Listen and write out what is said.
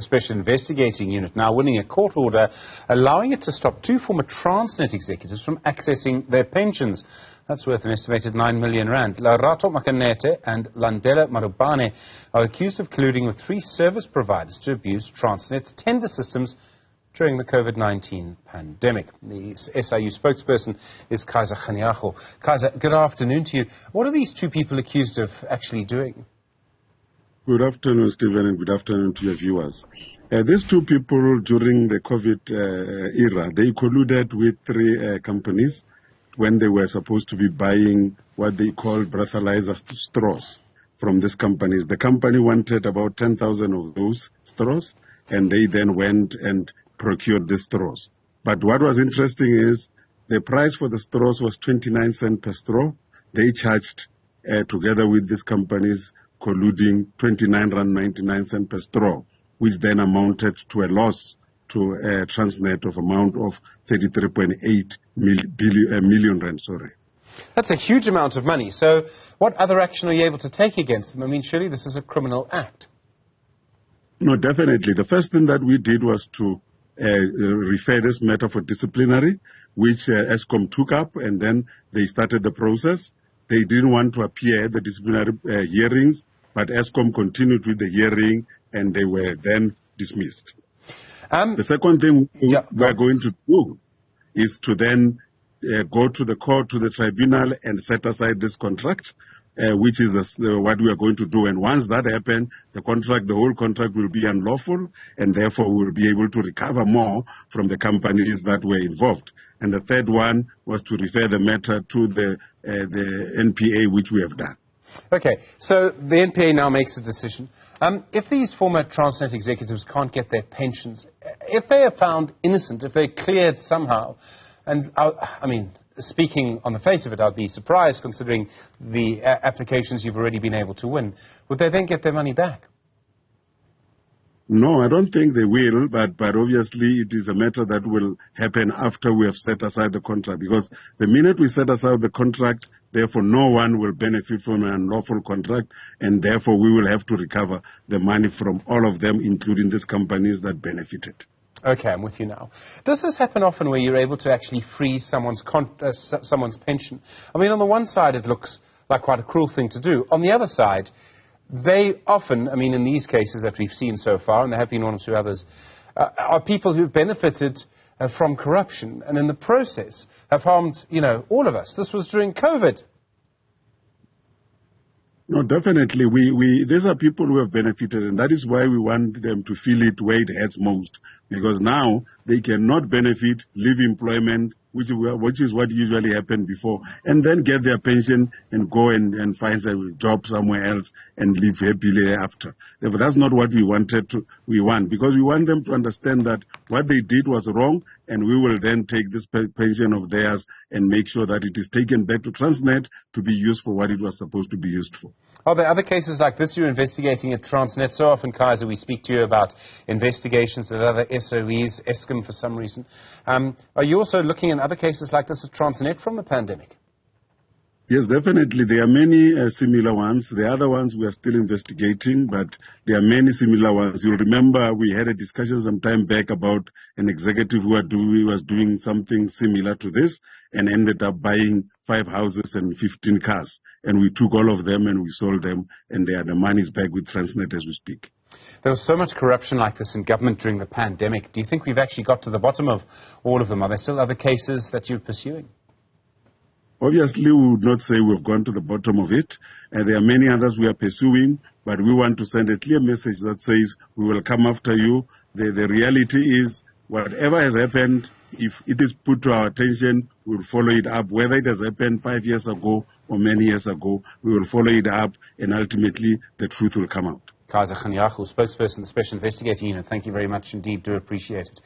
Special Investigating Unit now winning a court order allowing it to stop two former Transnet executives from accessing their pensions. That's worth an estimated 9 million rand. Lerato, Makenete and Landela Madubane are accused of colluding with 3 service providers to abuse Transnet's tender systems during the COVID-19 pandemic. The SIU spokesperson is Kaizer Kganyago. Kaizer, good afternoon to you. What are these 2 people accused of actually doing? Good afternoon, Stephen, and good afternoon to your viewers. These 2 people during the COVID era, they colluded with 3 companies when they were supposed to be buying what they call breathalyzer straws from these companies. The company wanted about 10,000 of those straws, and they then went and procured the straws. But what was interesting is the price for the straws was 29 cents per straw. They charged, together with these companies, colluding 29.99 rand per straw, which then amounted to a loss to Transnet of amount of 33.8 million rand. That's a huge amount of money. So what other action are you able to take against them? I mean, surely this is a criminal act. No, definitely. The first thing that we did was to refer this matter for disciplinary, which Eskom took up, and then they started the process. They didn't want to appear at the disciplinary hearings, but Eskom continued with the hearing, and they were then dismissed. The second thing we're going to do is to then go to the court, to the tribunal, and set aside this contract, which is what we are going to do. And once that happens, the whole contract will be unlawful, and therefore we will be able to recover more from the companies that were involved. And the third one was to refer the matter to the NPA, which we have done. Okay, so the NPA now makes a decision. If these former Transnet executives can't get their pensions, if they are found innocent, if they're cleared somehow, and I mean, speaking on the face of it, I'd be surprised considering the applications you've already been able to win, would they then get their money back? No, I don't think they will, but obviously it is a matter that will happen after we have set aside the contract, because the minute we set aside the contract, therefore no one will benefit from an unlawful contract, and therefore we will have to recover the money from all of them, including these companies that benefited. Okay, I'm with you now. Does this happen often where you're able to actually freeze someone's pension? I mean, on the one side it looks like quite a cruel thing to do. On the other side, they often, I mean, in these cases that we've seen so far, and there have been 1 or 2 others, are people who've benefited from corruption and in the process have harmed, all of us. This was during COVID. No, definitely. These are people who have benefited, and that is why we want them to feel it where it hurts most. Because now they cannot benefit, leave employment, which is what usually happened before, and then get their pension and go and find a job somewhere else and live happily after. Therefore, that's not what we want, because we want them to understand that what they did was wrong, and we will then take this pension of theirs and make sure that it is taken back to Transnet to be used for what it was supposed to be used for. Are there other cases like this you're investigating at Transnet? So often, Kaizer, we speak to you about investigations at other SOEs, Eskom for some reason. Are you also looking in other cases like this at Transnet from the pandemic? Yes, definitely. There are many similar ones. The other ones we are still investigating, but there are many similar ones. You'll remember we had a discussion some time back about an executive who was doing something similar to this and ended up buying 5 houses and 15 cars. And we took all of them and we sold them, and the money is back with Transnet as we speak. There was so much corruption like this in government during the pandemic. Do you think we've actually got to the bottom of all of them? Are there still other cases that you're pursuing? Obviously, we would not say we've gone to the bottom of it. There are many others we are pursuing, but we want to send a clear message that says we will come after you. The reality is, whatever has happened, if it is put to our attention, we'll follow it up. Whether it has happened 5 years ago or many years ago, we will follow it up, and ultimately the truth will come out. Kaizer Kganyago, spokesperson of the Special Investigating Unit, thank you very much indeed. Do appreciate it.